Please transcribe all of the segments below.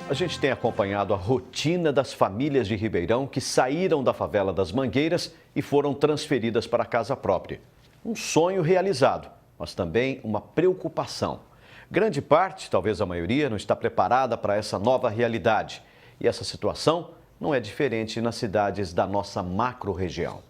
A gente tem acompanhado a rotina das famílias de Ribeirão que saíram da favela das Mangueiras e foram transferidas para a casa própria. Um sonho realizado, mas também uma preocupação. Grande parte, talvez a maioria, não está preparada para essa nova realidade. E essa situação não é diferente nas cidades da nossa macro-região.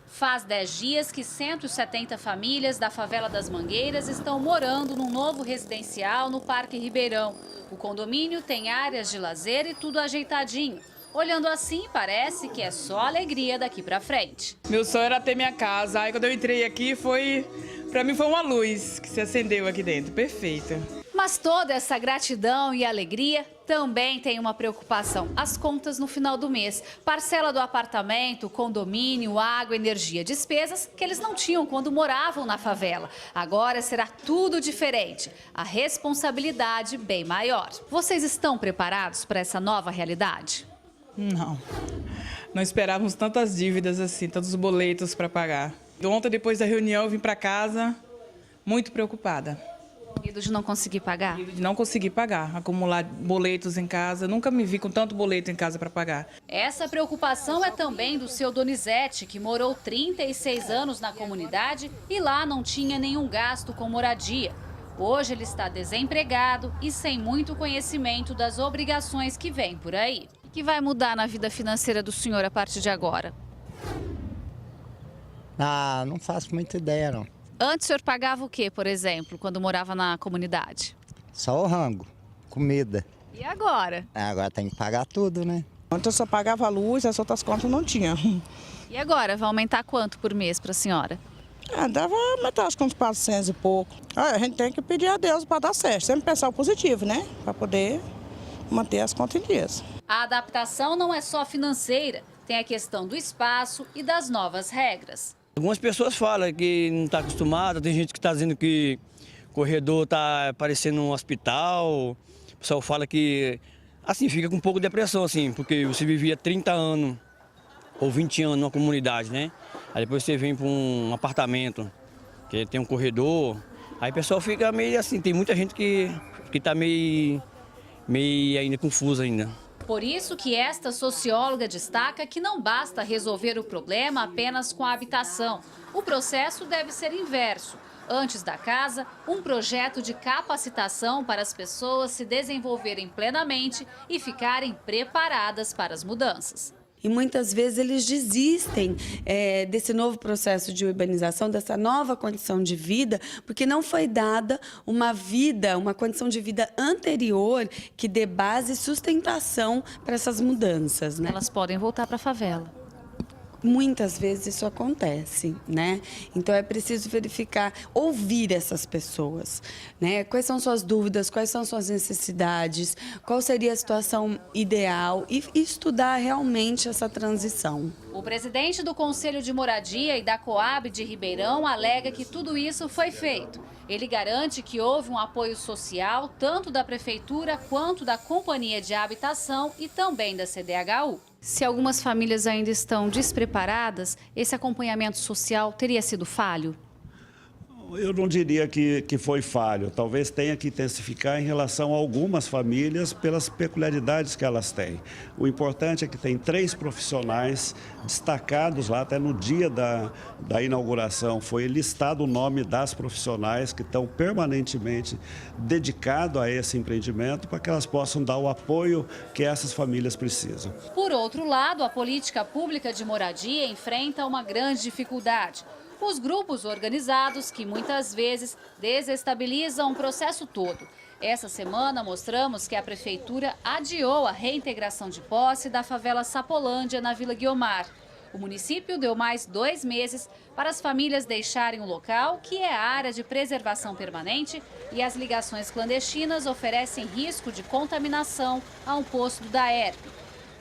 Faz 10 dias que 170 famílias da favela das Mangueiras estão morando num novo residencial no Parque Ribeirão. O condomínio tem áreas de lazer e tudo ajeitadinho. Olhando assim, parece que é só alegria daqui pra frente. Meu sonho era ter minha casa. Aí quando eu entrei aqui, pra mim foi uma luz que se acendeu aqui dentro. Perfeita. Mas toda essa gratidão e alegria também tem uma preocupação: as contas no final do mês. Parcela do apartamento, condomínio, água, energia, despesas que eles não tinham quando moravam na favela. Agora será tudo diferente. A responsabilidade bem maior. Vocês estão preparados para essa nova realidade? Não esperávamos tantas dívidas assim, tantos boletos para pagar. Ontem, depois da reunião, eu vim para casa muito preocupada. Medo de não conseguir pagar? Medo de não conseguir pagar, acumular boletos em casa. Nunca me vi com tanto boleto em casa para pagar. Essa preocupação é também do seu Donizete, que morou 36 anos na comunidade e lá não tinha nenhum gasto com moradia. Hoje ele está desempregado e sem muito conhecimento das obrigações que vêm por aí. O que vai mudar na vida financeira do senhor a partir de agora? Não faço muita ideia, não. Antes o senhor pagava o quê, por exemplo, quando morava na comunidade? Só o rango, comida. E agora? Agora tem que pagar tudo, né? Antes eu só pagava a luz, as outras contas não tinha. E agora, vai aumentar quanto por mês para a senhora? Dava aumentar acho que uns 400 e pouco. A gente tem que pedir a Deus para dar certo, sempre pensar o positivo, né? Para poder manter as contas em dias. A adaptação não é só financeira, tem a questão do espaço e das novas regras. Algumas pessoas falam que não está acostumada, tem gente que está dizendo que o corredor está parecendo um hospital. O pessoal fala que, assim, fica com um pouco de depressão, assim, porque você vivia 30 anos ou 20 anos numa comunidade, né? Aí depois você vem para um apartamento que tem um corredor, aí o pessoal fica meio assim, tem muita gente que está meio ainda confusa ainda. Por isso que esta socióloga destaca que não basta resolver o problema apenas com a habitação. O processo deve ser inverso. Antes da casa, um projeto de capacitação para as pessoas se desenvolverem plenamente e ficarem preparadas para as mudanças. E muitas vezes eles desistem desse novo processo de urbanização, dessa nova condição de vida, porque não foi dada uma condição de vida anterior que dê base e sustentação para essas mudanças, né? Elas podem voltar para a favela. Muitas vezes isso acontece, né? Então é preciso verificar, ouvir essas pessoas, né? Quais são suas dúvidas, quais são suas necessidades, qual seria a situação ideal e estudar realmente essa transição. O presidente do Conselho de Moradia e da Coab de Ribeirão alega que tudo isso foi feito. Ele garante que houve um apoio social tanto da prefeitura quanto da Companhia de Habitação e também da CDHU. Se algumas famílias ainda estão despreparadas, esse acompanhamento social teria sido falho? Eu não diria que foi falho, talvez tenha que intensificar em relação a algumas famílias pelas peculiaridades que elas têm. O importante é que tem 3 profissionais destacados lá, até no dia da inauguração foi listado o nome das profissionais que estão permanentemente dedicados a esse empreendimento para que elas possam dar o apoio que essas famílias precisam. Por outro lado, a política pública de moradia enfrenta uma grande dificuldade. Os grupos organizados que muitas vezes desestabilizam o processo todo. Essa semana mostramos que a prefeitura adiou a reintegração de posse da favela Sapolândia na Vila Guiomar. O município deu mais 2 meses para as famílias deixarem o local, que é área de preservação permanente, e as ligações clandestinas oferecem risco de contaminação a um posto da ERP.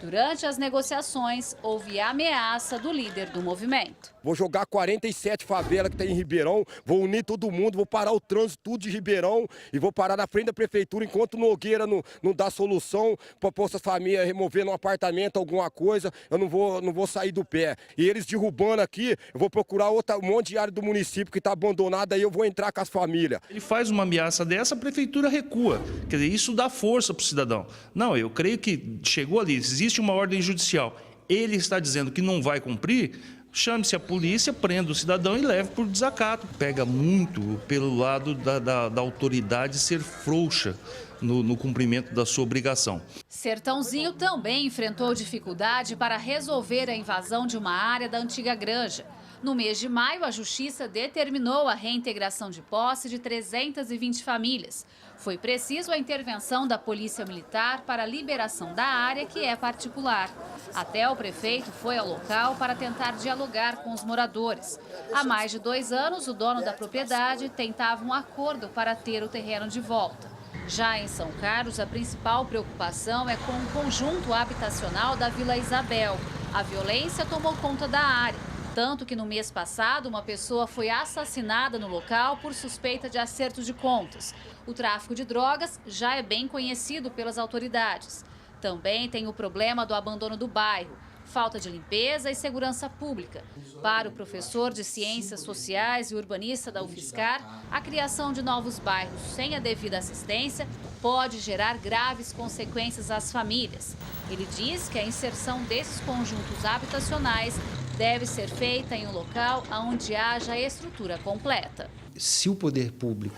Durante as negociações, houve ameaça do líder do movimento. Vou jogar 47 favelas que tem em Ribeirão, vou unir todo mundo, vou parar o trânsito tudo de Ribeirão e vou parar na frente da prefeitura enquanto Nogueira não dá solução para essas famílias remover no apartamento alguma coisa, eu não vou sair do pé. E eles derrubando aqui, eu vou procurar um monte de área do município que está abandonada, aí eu vou entrar com as famílias. Ele faz uma ameaça dessa, a prefeitura recua. Quer dizer, isso dá força para o cidadão. Não, eu creio que chegou ali, existe uma ordem judicial, ele está dizendo que não vai cumprir, chame-se a polícia, prenda o cidadão e leve por desacato. Pega muito pelo lado da autoridade ser frouxa no cumprimento da sua obrigação. Sertãozinho também enfrentou dificuldade para resolver a invasão de uma área da antiga granja. No mês de maio, a Justiça determinou a reintegração de posse de 320 famílias. Foi preciso a intervenção da Polícia Militar para a liberação da área, que é particular. Até o prefeito foi ao local para tentar dialogar com os moradores. Há mais de 2 anos, o dono da propriedade tentava um acordo para ter o terreno de volta. Já em São Carlos, a principal preocupação é com o conjunto habitacional da Vila Isabel. A violência tomou conta da área. Tanto que no mês passado, uma pessoa foi assassinada no local por suspeita de acerto de contas. O tráfico de drogas já é bem conhecido pelas autoridades. Também tem o problema do abandono do bairro, falta de limpeza e segurança pública. Para o professor de Ciências Sociais e urbanista da UFSCar, a criação de novos bairros sem a devida assistência pode gerar graves consequências às famílias. Ele diz que a inserção desses conjuntos habitacionais deve ser feita em um local onde haja estrutura completa. Se o poder público,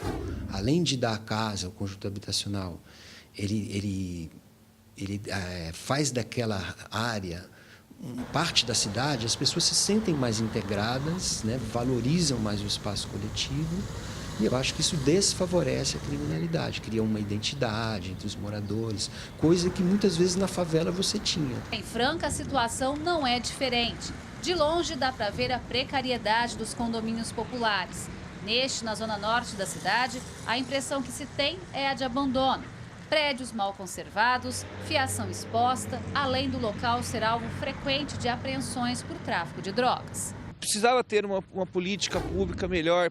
além de dar a casa, o conjunto habitacional, ele faz daquela área parte da cidade, as pessoas se sentem mais integradas, né, valorizam mais o espaço coletivo. E eu acho que isso desfavorece a criminalidade, cria uma identidade entre os moradores, coisa que muitas vezes na favela você tinha. Em Franca, a situação não é diferente. De longe dá para ver a precariedade dos condomínios populares. Neste, na zona norte da cidade, a impressão que se tem é a de abandono. Prédios mal conservados, fiação exposta, além do local ser alvo frequente de apreensões por tráfico de drogas. Precisava ter uma política pública melhor,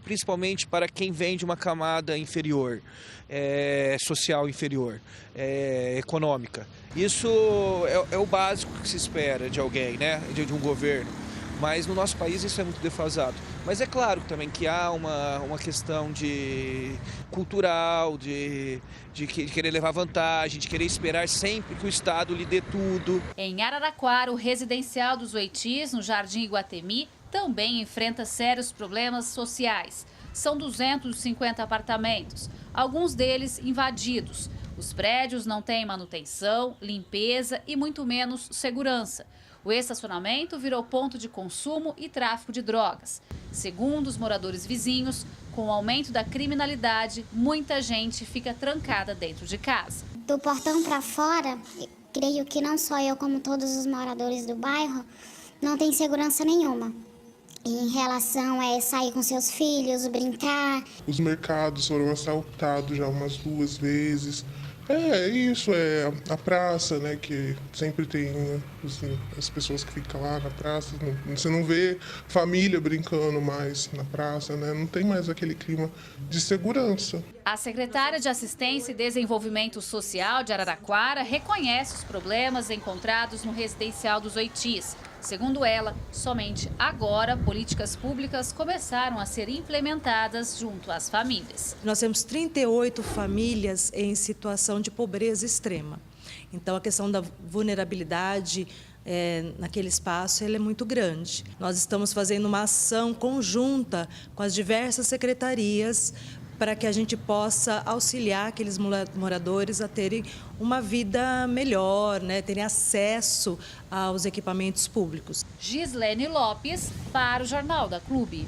principalmente para quem vem de uma camada inferior, social inferior, econômica. Isso é o básico que se espera de alguém, né, de um governo. Mas no nosso país isso é muito defasado. Mas é claro também que há uma questão cultural, de querer levar vantagem, de querer esperar sempre que o Estado lhe dê tudo. Em Araraquara, o residencial dos Oitis, no Jardim Iguatemi, também enfrenta sérios problemas sociais. São 250 apartamentos, alguns deles invadidos. Os prédios não têm manutenção, limpeza e muito menos segurança. O estacionamento virou ponto de consumo e tráfico de drogas. Segundo os moradores vizinhos, com o aumento da criminalidade, muita gente fica trancada dentro de casa. Do portão para fora, creio que não só eu, como todos os moradores do bairro, não tem segurança nenhuma. Em relação a sair com seus filhos, brincar. Os mercados foram assaltados já umas 2 vezes. Isso é a praça, né, que sempre tem assim, as pessoas que ficam lá na praça. Você não vê família brincando mais na praça, né? Não tem mais aquele clima de segurança. A secretária de Assistência e Desenvolvimento Social de Araraquara reconhece os problemas encontrados no residencial dos Oitis. Segundo ela, somente agora políticas públicas começaram a ser implementadas junto às famílias. Nós temos 38 famílias em situação de pobreza extrema. Então, a questão da vulnerabilidade naquele espaço ela é muito grande. Nós estamos fazendo uma ação conjunta com as diversas secretarias para que a gente possa auxiliar aqueles moradores a terem uma vida melhor, né, terem acesso aos equipamentos públicos. Gislene Lopes, para o Jornal da Clube.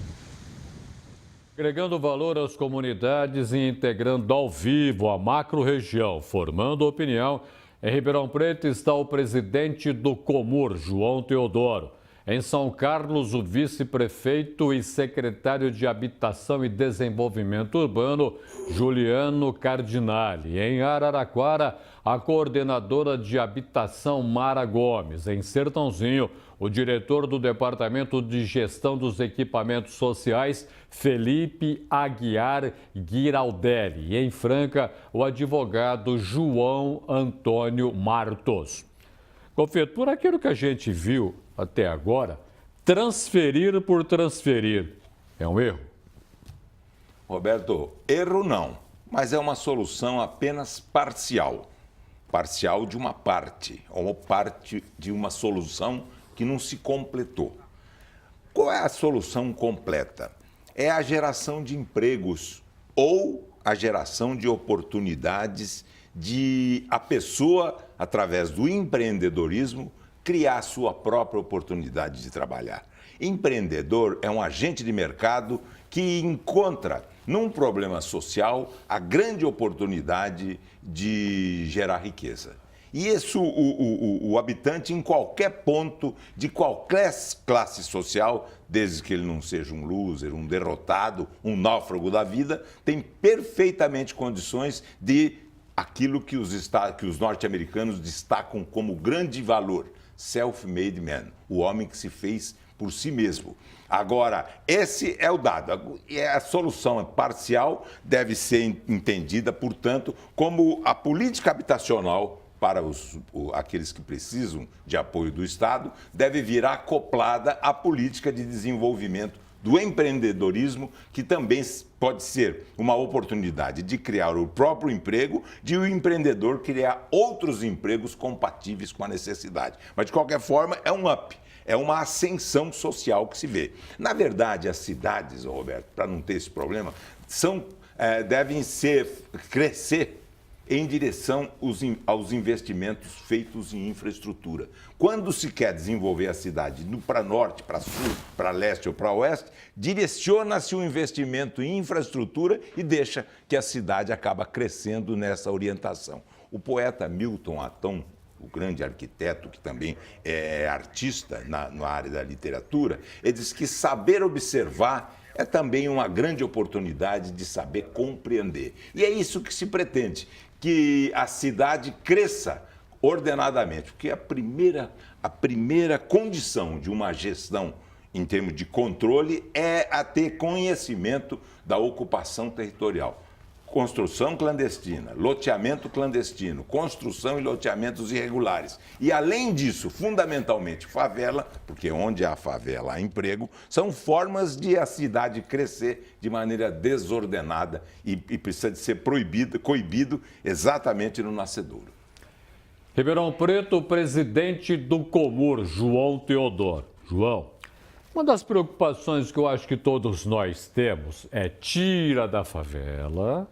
Agregando valor às comunidades e integrando ao vivo a macro-região, formando opinião, em Ribeirão Preto está o presidente do Comur, João Teodoro. Em São Carlos, o vice-prefeito e secretário de Habitação e Desenvolvimento Urbano, Juliano Cardinali. Em Araraquara, a coordenadora de Habitação, Mara Gomes. Em Sertãozinho, o diretor do Departamento de Gestão dos Equipamentos Sociais, Felipe Aguiar Giraldelli. E em Franca, o advogado João Antônio Martos. Confeito, por aquilo que a gente viu até agora, transferir por transferir é um erro? Roberto, erro não, mas é uma solução apenas parcial. Parcial de uma parte, ou parte de uma solução que não se completou. Qual é a solução completa? É a geração de empregos ou a geração de oportunidades de a pessoa, através do empreendedorismo, criar sua própria oportunidade de trabalhar. Empreendedor é um agente de mercado que encontra, num problema social, a grande oportunidade de gerar riqueza. E isso o habitante, em qualquer ponto, de qualquer classe social, desde que ele não seja um loser, um derrotado, um náufrago da vida, tem perfeitamente condições de aquilo que os norte-americanos destacam como grande valor, self-made man, o homem que se fez por si mesmo. Agora, esse é o dado. A solução parcial deve ser entendida, portanto, como a política habitacional para aqueles que precisam de apoio do Estado deve vir acoplada à política de desenvolvimento do empreendedorismo, que também pode ser uma oportunidade de criar o próprio emprego, de o empreendedor criar outros empregos compatíveis com a necessidade. Mas, de qualquer forma, é um up, é uma ascensão social que se vê. Na verdade, as cidades, Roberto, para não ter esse problema, devem crescer em direção aos investimentos feitos em infraestrutura. Quando se quer desenvolver a cidade para norte, para sul, para leste ou para oeste, direciona-se o investimento em infraestrutura e deixa que a cidade acaba crescendo nessa orientação. O poeta Milton Aton, o grande arquiteto, que também é artista na área da literatura, ele diz que saber observar é também uma grande oportunidade de saber compreender. E é isso que se pretende, que a cidade cresça ordenadamente, porque a primeira condição de uma gestão em termos de controle é a ter conhecimento da ocupação territorial. Construção clandestina, loteamento clandestino, construção e loteamentos irregulares. E, além disso, fundamentalmente, favela, porque onde há favela há emprego, são formas de a cidade crescer de maneira desordenada e precisa de ser coibido exatamente no nascedouro. Ribeirão Preto, presidente do Comur, João Teodoro. João, uma das preocupações que eu acho que todos nós temos é tira da favela,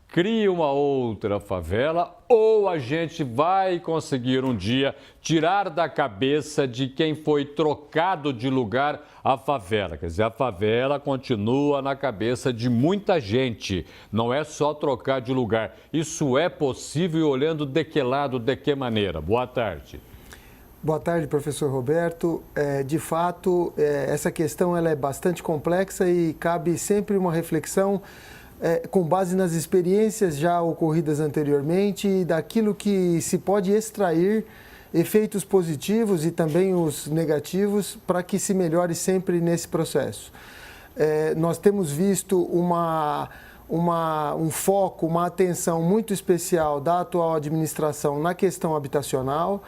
cria uma outra favela, ou a gente vai conseguir um dia tirar da cabeça de quem foi trocado de lugar a favela. Quer dizer, a favela continua na cabeça de muita gente, não é só trocar de lugar. Isso é possível olhando de que lado, de que maneira? Boa tarde. Boa tarde, professor Roberto. De fato, essa questão ela é bastante complexa e cabe sempre uma reflexão com base nas experiências já ocorridas anteriormente e daquilo que se pode extrair efeitos positivos e também os negativos para que se melhore sempre nesse processo. Nós temos visto um foco, uma atenção muito especial da atual administração na questão habitacional,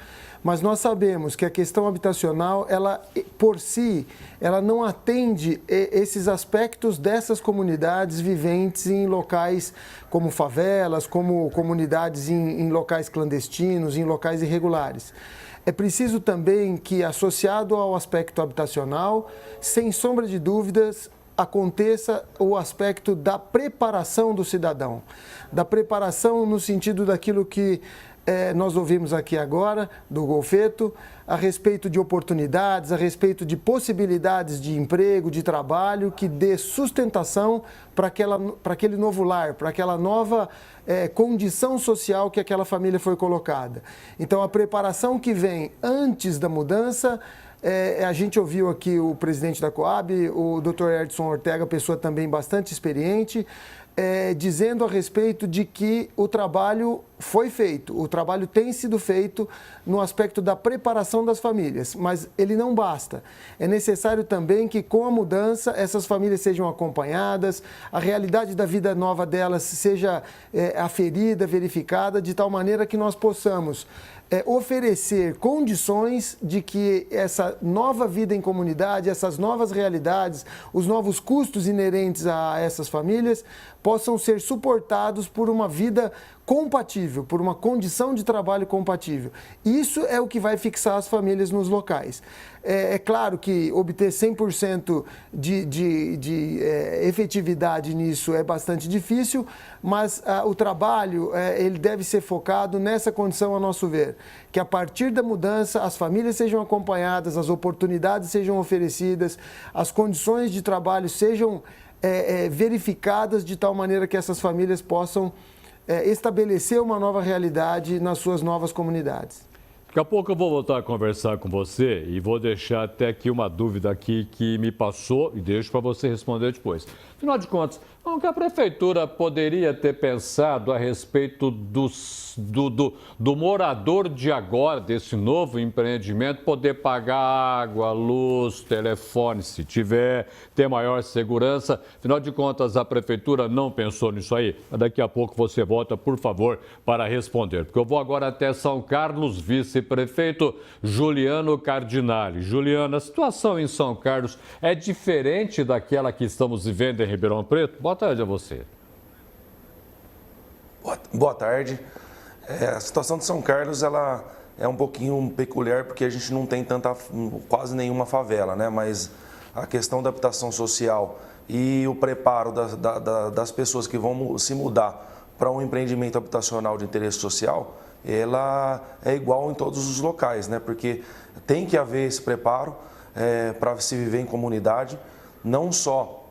mas nós sabemos que a questão habitacional, ela por si, ela não atende esses aspectos dessas comunidades viventes em locais como favelas, como comunidades em locais clandestinos, em locais irregulares. É preciso também que, associado ao aspecto habitacional, sem sombra de dúvidas, aconteça o aspecto da preparação do cidadão. Da preparação no sentido daquilo que nós ouvimos aqui agora, do Golfeto, a respeito de oportunidades, a respeito de possibilidades de emprego, de trabalho, que dê sustentação para aquele novo lar, para aquela nova condição social que aquela família foi colocada. Então, a preparação que vem antes da mudança A gente ouviu aqui o presidente da Coab, o Dr. Edson Ortega, pessoa também bastante experiente, dizendo a respeito de que o trabalho foi feito, o trabalho tem sido feito no aspecto da preparação das famílias, mas ele não basta. É necessário também que, com a mudança, essas famílias sejam acompanhadas, a realidade da vida nova delas seja aferida, verificada, de tal maneira que nós possamos oferecer condições de que essa nova vida em comunidade, essas novas realidades, os novos custos inerentes a essas famílias possam ser suportados por uma vida compatível, por uma condição de trabalho compatível. Isso é o que vai fixar as famílias nos locais. É claro que obter 100% de efetividade nisso é bastante difícil, mas o trabalho ele deve ser focado nessa condição, a nosso ver, que a partir da mudança as famílias sejam acompanhadas, as oportunidades sejam oferecidas, as condições de trabalho sejam verificadas de tal maneira que essas famílias possam estabelecer uma nova realidade nas suas novas comunidades. Daqui a pouco eu vou voltar a conversar com você e vou deixar até aqui uma dúvida aqui que me passou e deixo para você responder depois. Afinal de contas, o que a prefeitura poderia ter pensado a respeito do morador de agora, desse novo empreendimento, poder pagar água, luz, telefone, se tiver, ter maior segurança? Afinal de contas, a prefeitura não pensou nisso aí. Mas daqui a pouco você volta, por favor, para responder. Porque eu vou agora até São Carlos, vice-prefeito Juliano Cardinale. Juliano, a situação em São Carlos é diferente daquela que estamos vivendo em Ribeirão Preto? Boa tarde a você. Boa tarde. A situação de São Carlos ela é um pouquinho peculiar porque a gente não tem quase nenhuma favela, né? Mas a questão da habitação social e o preparo das pessoas que vão se mudar para um empreendimento habitacional de interesse social, ela é igual em todos os locais, né? Porque tem que haver esse preparo para se viver em comunidade, não só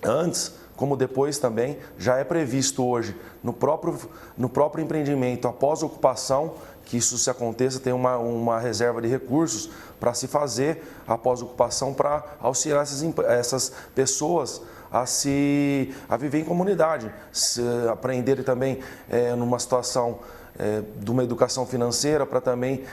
antes, como depois também, já é previsto hoje no próprio empreendimento, após a ocupação, que isso se aconteça, tem uma reserva de recursos para se fazer após a ocupação, para auxiliar essas pessoas a viver em comunidade, aprenderem também numa situação de uma educação financeira, para também,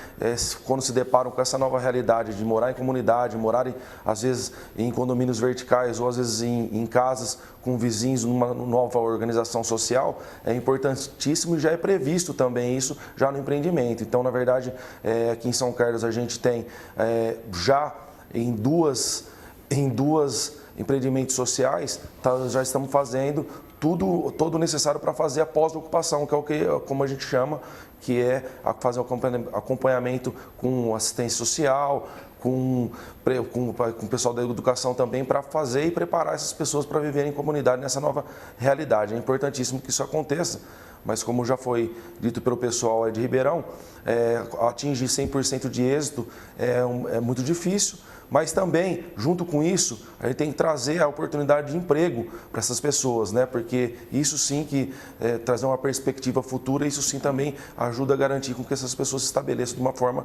quando se deparam com essa nova realidade de morar em comunidade, morar às vezes em condomínios verticais ou às vezes em casas com vizinhos, numa nova organização social, é importantíssimo e já é previsto também isso já no empreendimento. Então, na verdade, aqui em São Carlos a gente tem já em duas empreendimentos sociais, já estamos fazendo todo o necessário para fazer a pós-ocupação, que é o que, como a gente chama, que é fazer um acompanhamento com assistência social, com o pessoal da educação também, para fazer e preparar essas pessoas para viverem em comunidade nessa nova realidade. É importantíssimo que isso aconteça, mas como já foi dito pelo pessoal de Ribeirão, atingir 100% de êxito é muito difícil. Mas também, junto com isso, a gente tem que trazer a oportunidade de emprego para essas pessoas, né? Porque isso sim que trazer uma perspectiva futura, isso sim também ajuda a garantir com que essas pessoas se estabeleçam de uma forma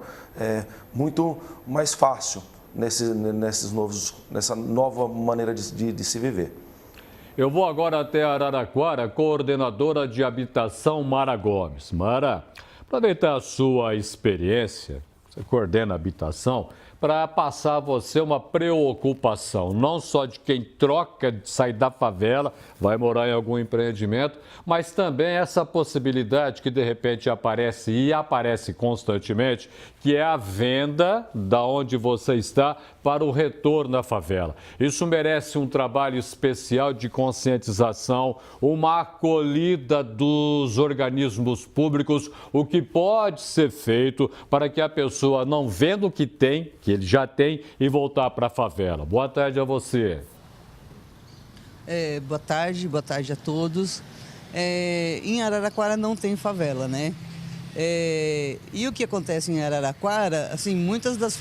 muito mais fácil nessa nova maneira de se viver. Eu vou agora até Araraquara, coordenadora de habitação Mara Gomes. Mara, aproveitar a sua experiência, você coordena a habitação, para passar a você uma preocupação, não só de quem troca de sair da favela, vai morar em algum empreendimento, mas também essa possibilidade que de repente aparece e aparece constantemente, que é a venda da onde você está para o retorno à favela. Isso merece um trabalho especial de conscientização, uma acolhida dos organismos públicos, o que pode ser feito para que a pessoa não venda o que tem, que ele já tem, e voltar para a favela. Boa tarde a você. Boa tarde a todos. Em Araraquara não tem favela, né? E o que acontece em Araraquara, assim, muitas das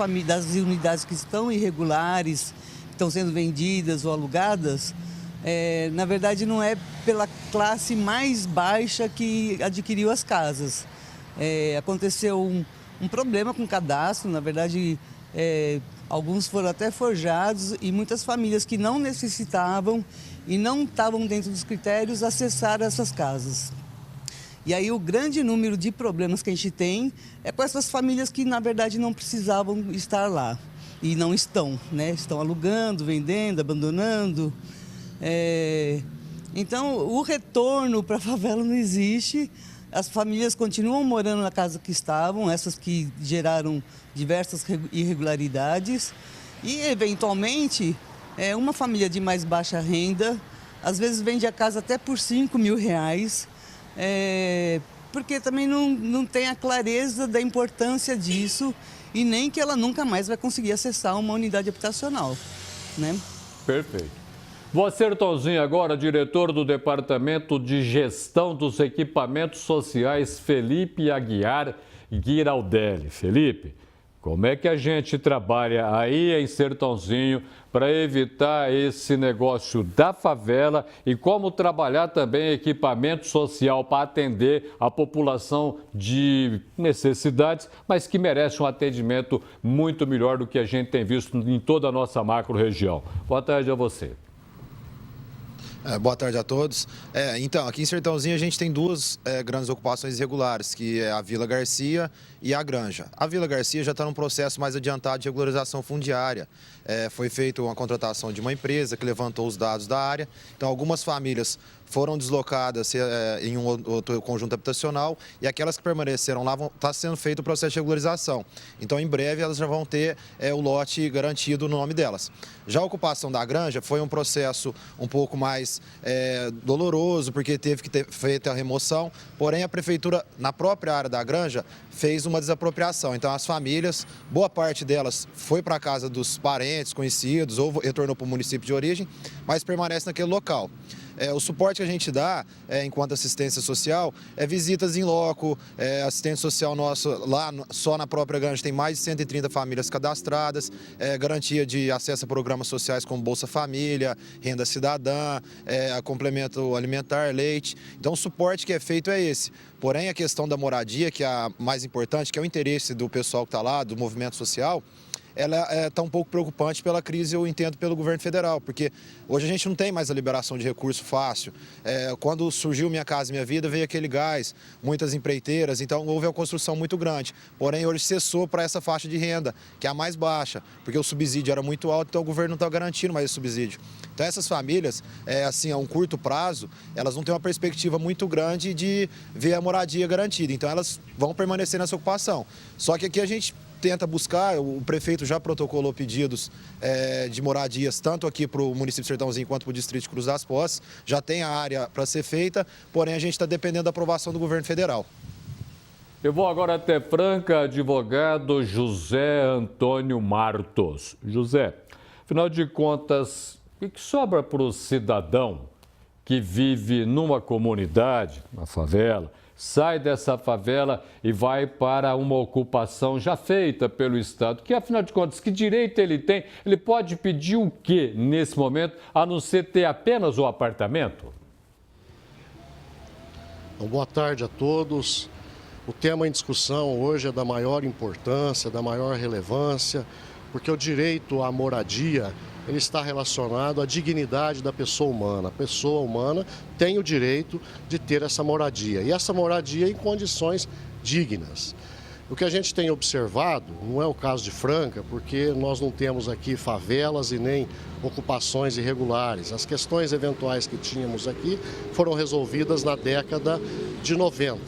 unidades que estão irregulares, estão sendo vendidas ou alugadas, na verdade não é pela classe mais baixa que adquiriu as casas. Aconteceu um problema com o cadastro, na verdade Alguns foram até forjados e muitas famílias que não necessitavam e não estavam dentro dos critérios acessaram essas casas. E aí o grande número de problemas que a gente tem é com essas famílias que, na verdade, não precisavam estar lá. E não estão, né? Estão alugando, vendendo, abandonando. Então, o retorno para a favela não existe. As famílias continuam morando na casa que estavam, essas que geraram diversas irregularidades. E, eventualmente, uma família de mais baixa renda, às vezes vende a casa até por R$5.000, porque também não tem a clareza da importância disso e nem que ela nunca mais vai conseguir acessar uma unidade habitacional, né? Perfeito. Vou Sertãozinho agora, diretor do Departamento de Gestão dos Equipamentos Sociais, Felipe Aguiar Giraldelli. Felipe, como é que a gente trabalha aí em Sertãozinho para evitar esse negócio da favela e como trabalhar também equipamento social para atender a população de necessidades, mas que merece um atendimento muito melhor do que a gente tem visto em toda a nossa macro-região. Boa tarde a você. Boa tarde a todos. Então, aqui em Sertãozinho a gente tem duas grandes ocupações irregulares, que é a Vila Garcia e a Granja. A Vila Garcia já está num processo mais adiantado de regularização fundiária. Foi feita uma contratação de uma empresa que levantou os dados da área. Então, algumas famílias foram deslocadas em um outro conjunto habitacional e aquelas que permaneceram lá está sendo feito o processo de regularização. Então, em breve, elas já vão ter o lote garantido no nome delas. Já a ocupação da Granja foi um processo um pouco mais doloroso, porque teve que ter feito a remoção, porém a prefeitura, na própria área da Granja, fez uma desapropriação. Então, as famílias, boa parte delas foi para a casa dos parentes, conhecidos, ou retornou para o município de origem, mas permanece naquele local. O suporte que a gente dá, enquanto assistência social, é visitas em loco, assistente social nosso lá, só na própria Granja, tem mais de 130 famílias cadastradas, garantia de acesso a programas sociais como Bolsa Família, Renda Cidadã, complemento alimentar, leite. Então, o suporte que é feito é esse. Porém, a questão da moradia, que é a mais importante, que é o interesse do pessoal que está lá, do movimento social, ela está um pouco preocupante pela crise, eu entendo, pelo governo federal, porque hoje a gente não tem mais a liberação de recurso fácil. Quando surgiu Minha Casa Minha Vida, veio aquele gás, muitas empreiteiras, então houve uma construção muito grande. Porém, hoje cessou para essa faixa de renda, que é a mais baixa, porque o subsídio era muito alto, então o governo não está garantindo mais esse subsídio. Então, essas famílias, assim, a um curto prazo, elas não têm uma perspectiva muito grande de ver a moradia garantida, então elas vão permanecer nessa ocupação. Só que aqui a gente tenta buscar, o prefeito já protocolou pedidos de moradias, tanto aqui para o município de Sertãozinho quanto para o distrito de Cruz das Posses, já tem a área para ser feita, porém a gente está dependendo da aprovação do governo federal. Eu vou agora até Franca, advogado José Antônio Martos. José, afinal de contas, o que sobra para o cidadão que vive numa comunidade, uma favela, sai dessa favela e vai para uma ocupação já feita pelo Estado, que afinal de contas, que direito ele tem? Ele pode pedir o quê nesse momento, a não ser ter apenas o apartamento? Boa tarde a todos. O tema em discussão hoje é da maior importância, da maior relevância, porque o direito à moradia ele está relacionado à dignidade da pessoa humana. A pessoa humana tem o direito de ter essa moradia, e essa moradia em condições dignas. O que a gente tem observado, não é o caso de Franca, porque nós não temos aqui favelas e nem ocupações irregulares. As questões eventuais que tínhamos aqui foram resolvidas na década de 90,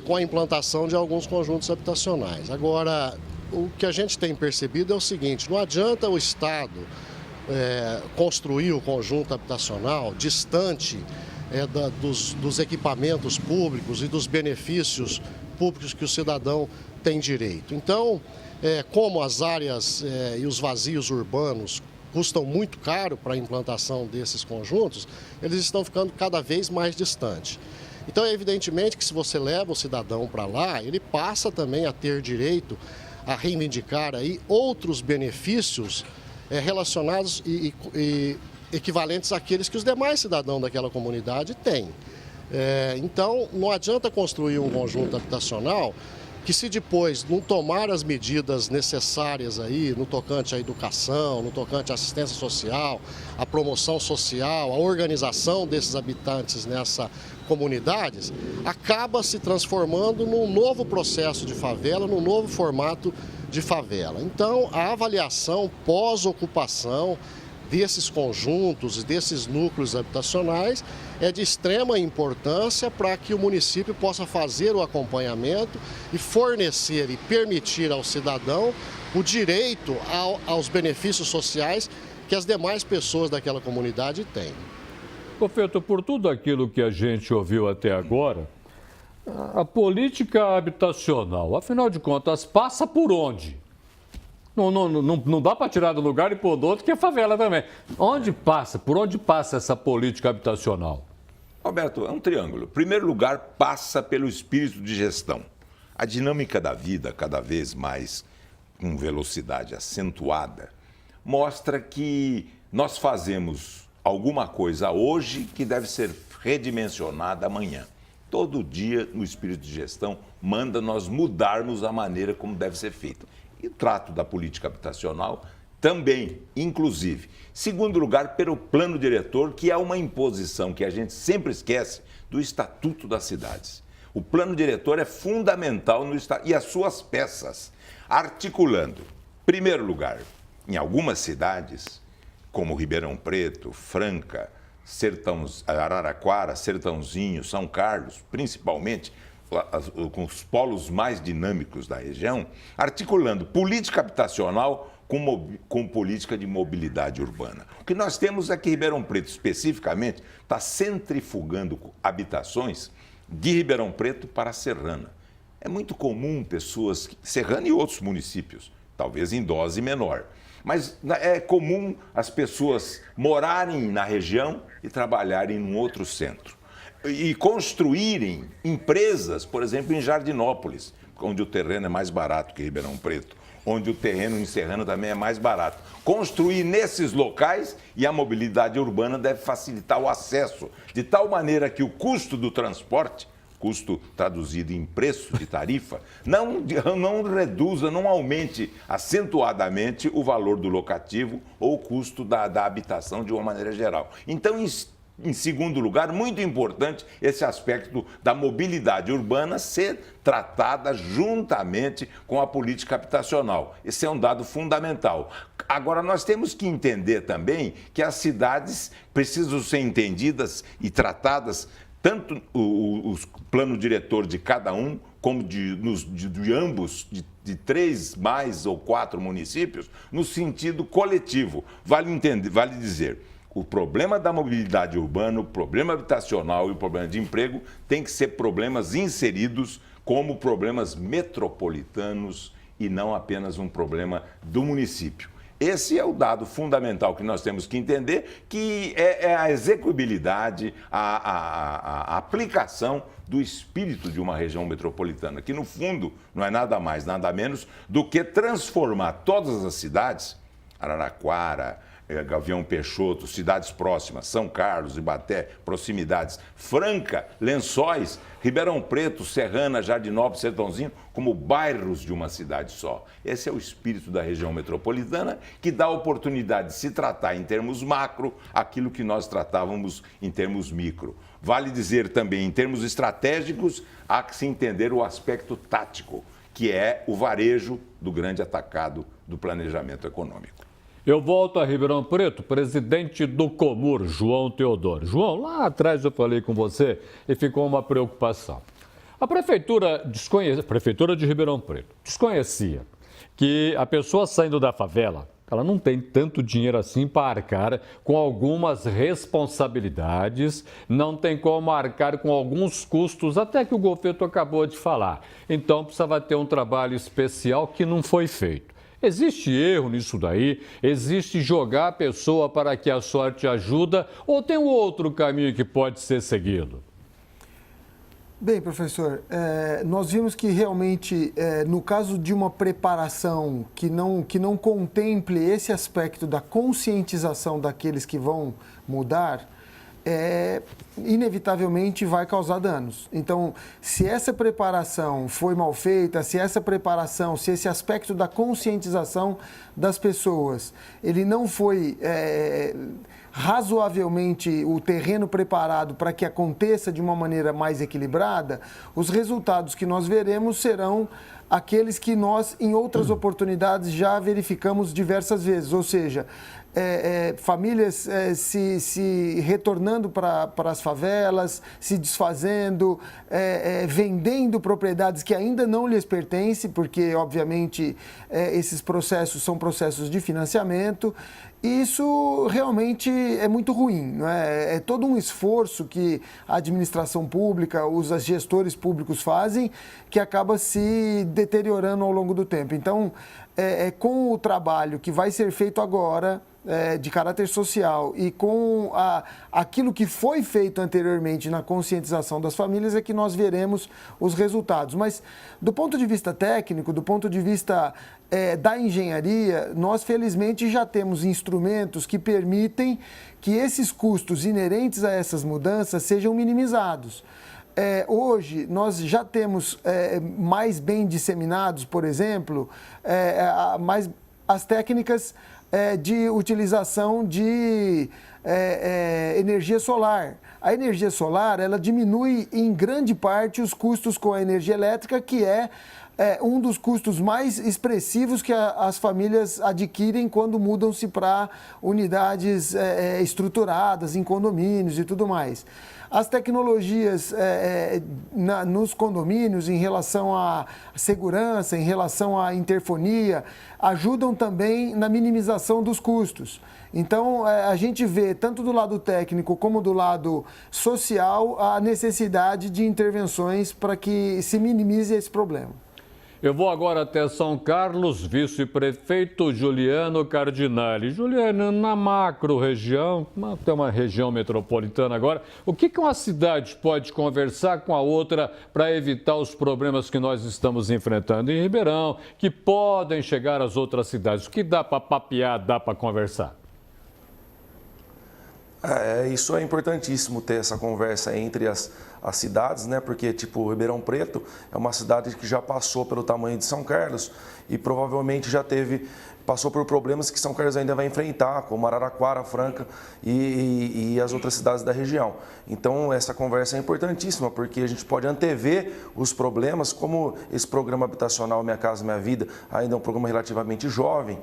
com a implantação de alguns conjuntos habitacionais. Agora, o que a gente tem percebido é o seguinte: não adianta o Estado construir o conjunto habitacional distante dos equipamentos públicos e dos benefícios públicos que o cidadão tem direito. Então, como as áreas e os vazios urbanos custam muito caro para a implantação desses conjuntos, eles estão ficando cada vez mais distantes. Então, é evidentemente que se você leva o cidadão para lá, ele passa também a ter direito a reivindicar aí outros benefícios relacionados e equivalentes àqueles que os demais cidadãos daquela comunidade têm. Então, não adianta construir um conjunto habitacional que se depois não tomar as medidas necessárias aí, no tocante à educação, no tocante à assistência social, à promoção social, à organização desses habitantes nessas comunidades, acaba se transformando num novo processo de favela, num novo formato de favela. Então, a avaliação pós-ocupação desses conjuntos e desses núcleos habitacionais é de extrema importância para que o município possa fazer o acompanhamento e fornecer e permitir ao cidadão o direito aos benefícios sociais que as demais pessoas daquela comunidade têm. Gofeto, por tudo aquilo que a gente ouviu até agora, a política habitacional, afinal de contas, passa por onde? Não dá para tirar do lugar e pôr do outro, que é favela também. Por onde passa essa política habitacional? Roberto, é um triângulo. Em primeiro lugar, passa pelo espírito de gestão. A dinâmica da vida, cada vez mais com velocidade acentuada, mostra que nós fazemos alguma coisa hoje que deve ser redimensionada amanhã. Todo dia, no espírito de gestão, manda nós mudarmos a maneira como deve ser feito. E o trato da política habitacional também, inclusive. Segundo lugar, pelo plano diretor, que é uma imposição que a gente sempre esquece do Estatuto das Cidades. O plano diretor é fundamental no Estatuto e as suas peças, articulando, em primeiro lugar, em algumas cidades, como Ribeirão Preto, Franca, Araraquara, Sertãozinho, São Carlos, principalmente, com os polos mais dinâmicos da região, articulando política habitacional com política de mobilidade urbana. O que nós temos é que Ribeirão Preto, especificamente, está centrifugando habitações de Ribeirão Preto para a Serrana. É muito comum pessoas, Serrana e outros municípios, talvez em dose menor, mas é comum as pessoas morarem na região e trabalharem num outro centro. E construírem empresas, por exemplo, em Jardinópolis, onde o terreno é mais barato que Ribeirão Preto, onde o terreno em Serrana também é mais barato. Construir nesses locais e a mobilidade urbana deve facilitar o acesso, de tal maneira que o custo do transporte, custo traduzido em preço de tarifa, não reduza, não aumente acentuadamente o valor do locativo ou o custo da habitação de uma maneira geral. Então, em segundo lugar, muito importante esse aspecto da mobilidade urbana ser tratada juntamente com a política habitacional. Esse é um dado fundamental. Agora, nós temos que entender também que as cidades precisam ser entendidas e tratadas, tanto o plano diretor de cada um, como de ambos, de 3 mais ou 4 municípios, no sentido coletivo. Vale dizer, o problema da mobilidade urbana, o problema habitacional e o problema de emprego tem que ser problemas inseridos como problemas metropolitanos e não apenas um problema do município. Esse é o dado fundamental que nós temos que entender, que é a execuibilidade, a aplicação do espírito de uma região metropolitana, que no fundo não é nada mais, nada menos do que transformar todas as cidades, Araraquara, Gavião Peixoto, cidades próximas, São Carlos, Ibaté, proximidades, Franca, Lençóis, Ribeirão Preto, Serrana, Jardinópolis, Sertãozinho, como bairros de uma cidade só. Esse é o espírito da região metropolitana, que dá a oportunidade de se tratar em termos macro aquilo que nós tratávamos em termos micro. Vale dizer também, em termos estratégicos, há que se entender o aspecto tático, que é o varejo do grande atacado do planejamento econômico. Eu volto a Ribeirão Preto, presidente do Comur, João Teodoro. João, lá atrás eu falei com você e ficou uma preocupação. A prefeitura de Ribeirão Preto desconhecia que a pessoa saindo da favela, ela não tem tanto dinheiro assim para arcar com algumas responsabilidades, não tem como arcar com alguns custos, até que o Gofeto acabou de falar. Então precisava ter um trabalho especial que não foi feito. Existe erro nisso daí? Existe jogar a pessoa para que a sorte ajuda? Ou tem um outro caminho que pode ser seguido? Bem, professor, nós vimos que realmente, no caso de uma preparação que não contemple esse aspecto da conscientização daqueles que vão mudar, inevitavelmente vai causar danos. Então, se essa preparação foi mal feita, se esse aspecto da conscientização das pessoas, ele não foi razoavelmente o terreno preparado para que aconteça de uma maneira mais equilibrada, os resultados que nós veremos serão aqueles que nós, em outras oportunidades, já verificamos diversas vezes, ou seja, famílias se retornando para as favelas, se desfazendo, vendendo propriedades que ainda não lhes pertencem, porque, obviamente, esses processos são processos de financiamento. Isso realmente é muito ruim, não é? É todo um esforço que a administração pública, os gestores públicos fazem, que acaba se deteriorando ao longo do tempo. Então, com o trabalho que vai ser feito agora, de caráter social, e com aquilo que foi feito anteriormente na conscientização das famílias, é que nós veremos os resultados. Mas, do ponto de vista técnico, do ponto de vista da engenharia, nós felizmente já temos instrumentos que permitem que esses custos inerentes a essas mudanças sejam minimizados. Hoje, nós já temos mais bem disseminados, por exemplo, as técnicas de utilização de energia solar. A energia solar, ela diminui em grande parte os custos com a energia elétrica, que é um dos custos mais expressivos que as famílias adquirem quando mudam-se para unidades estruturadas, em condomínios e tudo mais. As tecnologias nos condomínios, em relação à segurança, em relação à interfonia, ajudam também na minimização dos custos. Então, a gente vê, tanto do lado técnico como do lado social, a necessidade de intervenções para que se minimize esse problema. Eu vou agora até São Carlos, vice-prefeito Juliano Cardinali. Juliano, na macro-região, tem uma região metropolitana agora, o que uma cidade pode conversar com a outra para evitar os problemas que nós estamos enfrentando em Ribeirão, que podem chegar às outras cidades? O que dá para papear, dá para conversar? Isso é importantíssimo, ter essa conversa entre as cidades, né? Porque, tipo, Ribeirão Preto é uma cidade que já passou pelo tamanho de São Carlos e provavelmente passou por problemas que São Carlos ainda vai enfrentar, como Araraquara, Franca e as outras cidades da região. Então, essa conversa é importantíssima, porque a gente pode antever os problemas, como esse programa habitacional Minha Casa Minha Vida ainda é um programa relativamente jovem,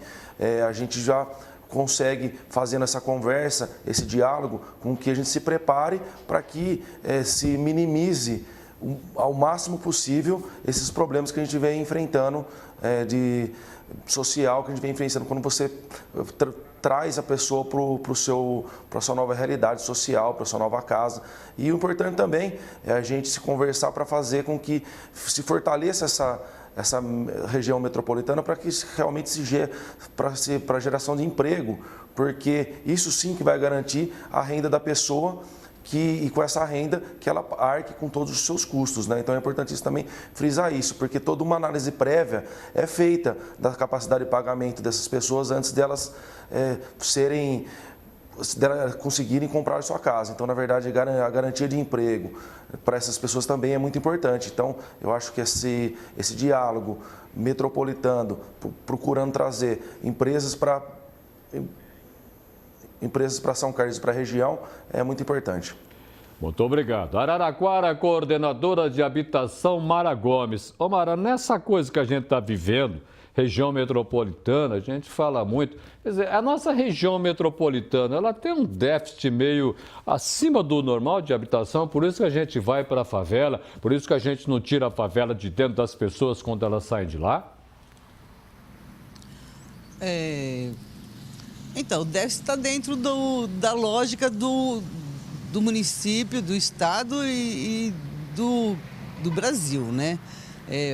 a gente já consegue, fazendo essa conversa, esse diálogo, com que a gente se prepare para que se minimize ao máximo possível esses problemas que a gente vem enfrentando de social, que a gente vem enfrentando quando você traz a pessoa para a sua nova realidade social, para a sua nova casa. E o importante também é a gente se conversar para fazer com que se fortaleça essa região metropolitana, para que realmente para a geração de emprego, porque isso sim que vai garantir a renda da pessoa, e com essa renda que ela arque com todos os seus custos, né? Então é importantíssimo também frisar isso, porque toda uma análise prévia é feita da capacidade de pagamento dessas pessoas antes delas conseguirem comprar sua casa. Então, na verdade, a garantia de emprego para essas pessoas também é muito importante. Então, eu acho que esse diálogo metropolitano, procurando trazer empresas para São Carlos e para a região, é muito importante. Muito obrigado. Araraquara, coordenadora de habitação, Mara Gomes. Ô Mara, nessa coisa que a gente está vivendo, região metropolitana, a gente fala muito. Quer dizer, a nossa região metropolitana, ela tem um déficit meio acima do normal de habitação, por isso que a gente vai para a favela, por isso que a gente não tira a favela de dentro das pessoas quando elas saem de lá? Então, o déficit está dentro da lógica do município, do estado e do Brasil, né?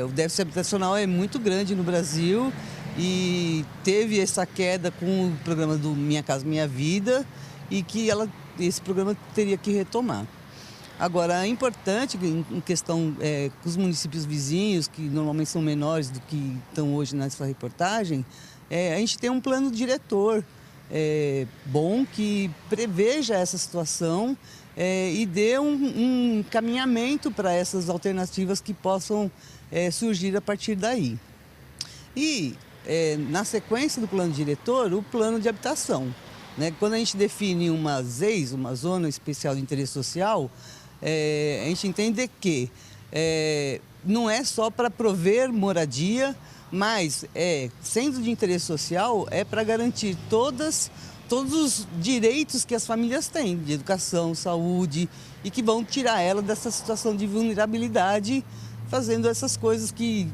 O déficit habitacional é muito grande no Brasil e teve essa queda com o programa do Minha Casa Minha Vida e que esse programa teria que retomar. Agora, é importante, em questão com os municípios vizinhos, que normalmente são menores do que estão hoje nessa reportagem, a gente tem um plano diretor bom que preveja essa situação e dê um encaminhamento para essas alternativas que possam surgir a partir daí. E, na sequência do plano diretor, o plano de habitação. Né? Quando a gente define uma ZEIS, uma Zona Especial de Interesse Social, a gente entende que não é só para prover moradia, mas, sendo de interesse social, é para garantir todos os direitos que as famílias têm, de educação, saúde, e que vão tirar ela dessa situação de vulnerabilidade, fazendo essas coisas que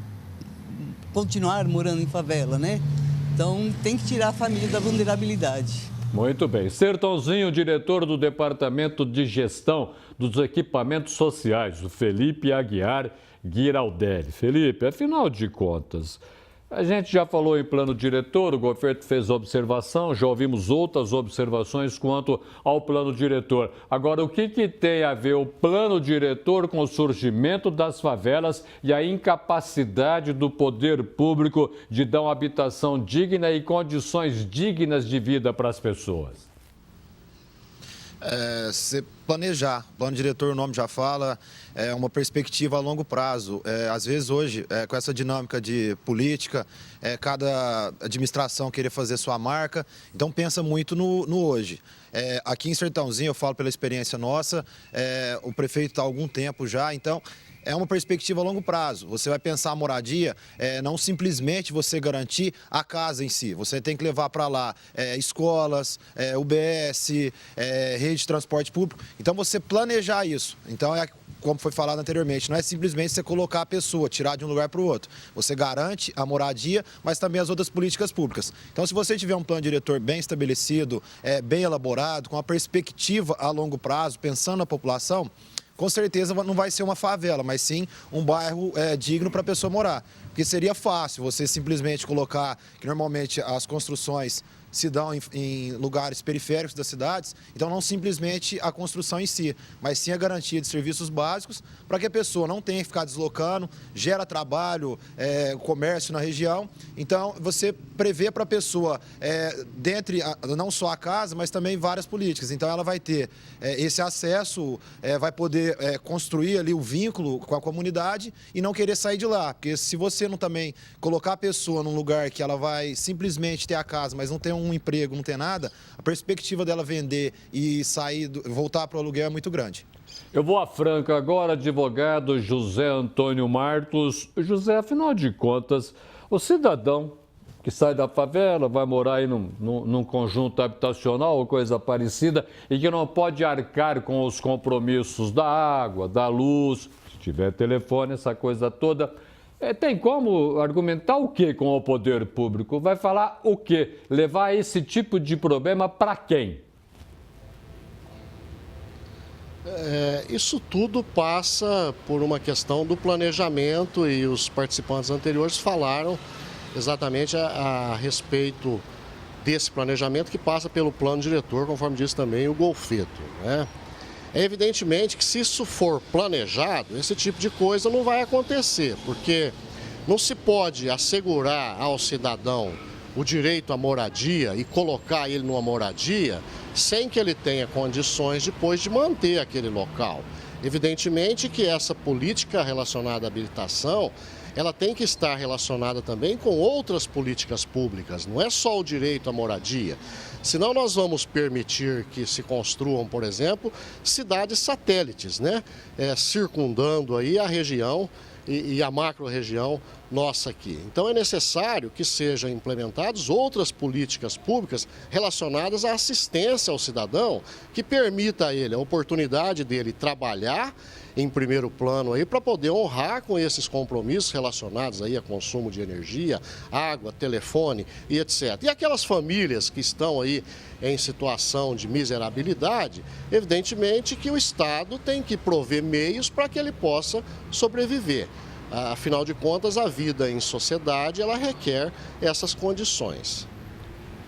continuar morando em favela, né? Então, tem que tirar a família da vulnerabilidade. Muito bem. Sertãozinho, diretor do Departamento de Gestão dos Equipamentos Sociais, o Felipe Aguiar Giraldelli. Felipe, afinal de contas, a gente já falou em plano diretor, o governo fez observação, já ouvimos outras observações quanto ao plano diretor. Agora, o que tem a ver o plano diretor com o surgimento das favelas e a incapacidade do poder público de dar uma habitação digna e condições dignas de vida para as pessoas? Se planejar. Plano diretor, o nome já fala, é uma perspectiva a longo prazo. Às vezes hoje, com essa dinâmica de política, cada administração querer fazer sua marca, então pensa muito no hoje. Aqui em Sertãozinho, eu falo pela experiência nossa, o prefeito está há algum tempo já, então é uma perspectiva a longo prazo. Você vai pensar a moradia, não simplesmente você garantir a casa em si. Você tem que levar para lá escolas, UBS, rede de transporte público. Então, você planejar isso. Então, como foi falado anteriormente, não é simplesmente você colocar a pessoa, tirar de um lugar para o outro. Você garante a moradia, mas também as outras políticas públicas. Então, se você tiver um plano diretor bem estabelecido, bem elaborado, com uma perspectiva a longo prazo, pensando na população, com certeza não vai ser uma favela, mas sim um bairro digno para a pessoa morar. Porque seria fácil você simplesmente colocar, que normalmente as construções se dão em lugares periféricos das cidades, então não simplesmente a construção em si, mas sim a garantia de serviços básicos para que a pessoa não tenha que ficar deslocando, gera trabalho, comércio na região. Então, você prevê para a pessoa, dentre não só a casa, mas também várias políticas. Então, ela vai ter esse acesso, vai poder construir ali o vínculo com a comunidade e não querer sair de lá. Porque se você não também colocar a pessoa num lugar que ela vai simplesmente ter a casa, mas não ter um emprego, não ter nada, a perspectiva dela vender e sair, voltar para o aluguel é muito grande. Eu vou a Franca agora, advogado José Antônio Marcos. José, afinal de contas, o cidadão que sai da favela, vai morar aí num conjunto habitacional ou coisa parecida e que não pode arcar com os compromissos da água, da luz, se tiver telefone, essa coisa toda, tem como argumentar o que com o poder público? Vai falar o quê? Levar esse tipo de problema para quem? Isso tudo passa por uma questão do planejamento e os participantes anteriores falaram exatamente a respeito desse planejamento que passa pelo plano diretor, conforme disse também o Golfeto, né? É evidentemente que se isso for planejado, esse tipo de coisa não vai acontecer, porque não se pode assegurar ao cidadão o direito à moradia e colocar ele numa moradia sem que ele tenha condições depois de manter aquele local. Evidentemente que essa política relacionada à habitação, ela tem que estar relacionada também com outras políticas públicas, não é só o direito à moradia. Senão nós vamos permitir que se construam, por exemplo, cidades satélites, né? Circundando aí a região e a macro-região nossa aqui. Então é necessário que sejam implementadas outras políticas públicas relacionadas à assistência ao cidadão, que permita a ele a oportunidade dele trabalhar em primeiro plano aí para poder honrar com esses compromissos relacionados aí a consumo de energia, água, telefone e etc. E aquelas famílias que estão aí em situação de miserabilidade, evidentemente que o Estado tem que prover meios para que ele possa sobreviver. Afinal de contas, a vida em sociedade, ela requer essas condições.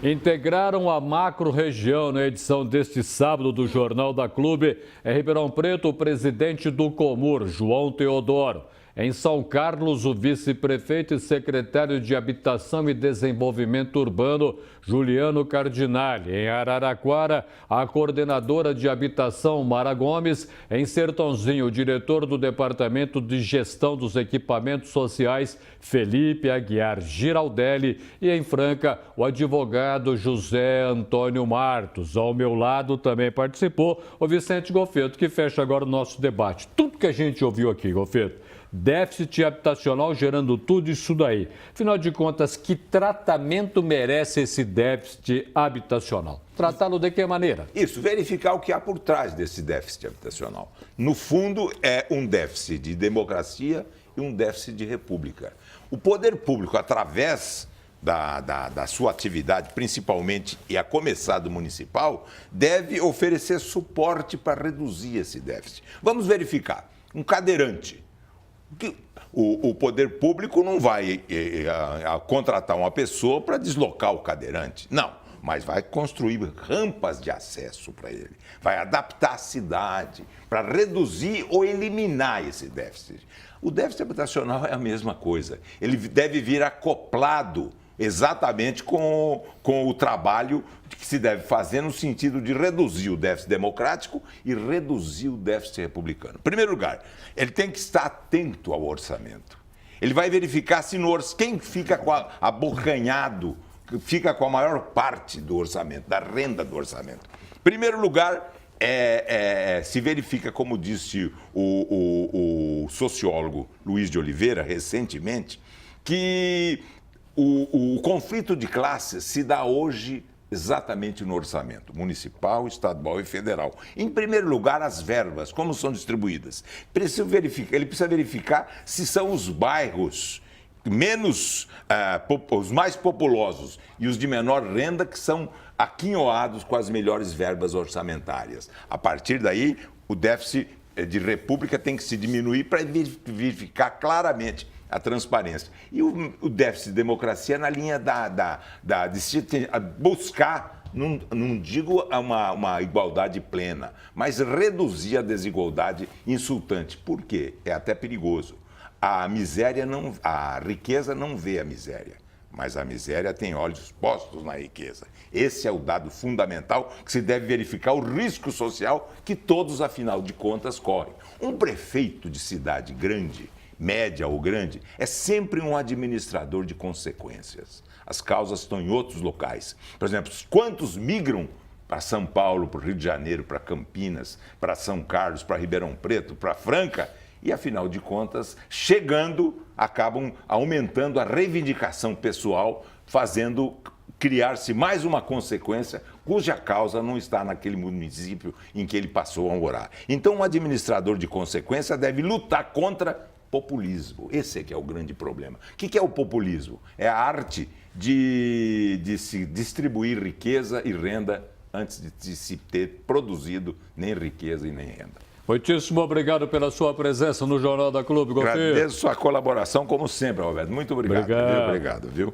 Integraram a macro-região na edição deste sábado do Jornal da Clube. Em Ribeirão Preto, o presidente do Comur, João Teodoro. Em São Carlos, o vice-prefeito e secretário de Habitação e Desenvolvimento Urbano, Juliano Cardinali. Em Araraquara, a coordenadora de Habitação, Mara Gomes. Em Sertãozinho, o diretor do Departamento de Gestão dos Equipamentos Sociais, Felipe Aguiar Giraldelli. E em Franca, o advogado José Antônio Martos. Ao meu lado também participou o Vicente Goffetto, que fecha agora o nosso debate. Tudo que a gente ouviu aqui, Goffetto. Déficit habitacional gerando tudo isso daí. Afinal de contas, que tratamento merece esse déficit habitacional? Tratá-lo de que maneira? Isso, verificar o que há por trás desse déficit habitacional. No fundo, é um déficit de democracia e um déficit de república. O poder público, através da sua atividade, principalmente e a começar do municipal, deve oferecer suporte para reduzir esse déficit. Vamos verificar. Um cadeirante. O poder público não vai contratar uma pessoa para deslocar o cadeirante. Não, mas vai construir rampas de acesso para ele. Vai adaptar a cidade para reduzir ou eliminar esse déficit. O déficit habitacional é a mesma coisa. Ele deve vir acoplado exatamente com o trabalho que se deve fazer no sentido de reduzir o déficit democrático e reduzir o déficit republicano. Em primeiro lugar, ele tem que estar atento ao orçamento. Ele vai verificar se quem fica abocanhado, fica com a maior parte do orçamento, da renda do orçamento. Em primeiro lugar, se verifica, como disse o sociólogo Luiz de Oliveira recentemente, que o conflito de classes se dá hoje exatamente no orçamento municipal, estadual e federal. Em primeiro lugar, as verbas, como são distribuídas. Ele precisa verificar se são os bairros os mais populosos e os de menor renda que são aquinhoados com as melhores verbas orçamentárias. A partir daí, o déficit de república tem que se diminuir para verificar claramente a transparência. E o déficit de democracia na linha de se buscar, não digo uma igualdade plena, mas reduzir a desigualdade insultante. Por quê? É até perigoso. A riqueza não vê a miséria, mas a miséria tem olhos postos na riqueza. Esse é o dado fundamental que se deve verificar o risco social que todos, afinal de contas, correm. Um prefeito de cidade grande, média ou grande, é sempre um administrador de consequências. As causas estão em outros locais. Por exemplo, quantos migram para São Paulo, para o Rio de Janeiro, para Campinas, para São Carlos, para Ribeirão Preto, para Franca, e, afinal de contas, chegando, acabam aumentando a reivindicação pessoal, fazendo criar-se mais uma consequência cuja causa não está naquele município em que ele passou a morar. Então, um administrador de consequência deve lutar contra populismo. Esse é que é o grande problema. O que é o populismo? É a arte de se distribuir riqueza e renda antes de se ter produzido nem riqueza e nem renda. Muitíssimo obrigado pela sua presença no Jornal da Clube, Goffetto. Agradeço a colaboração, como sempre, Roberto. Muito obrigado. Obrigado, viu?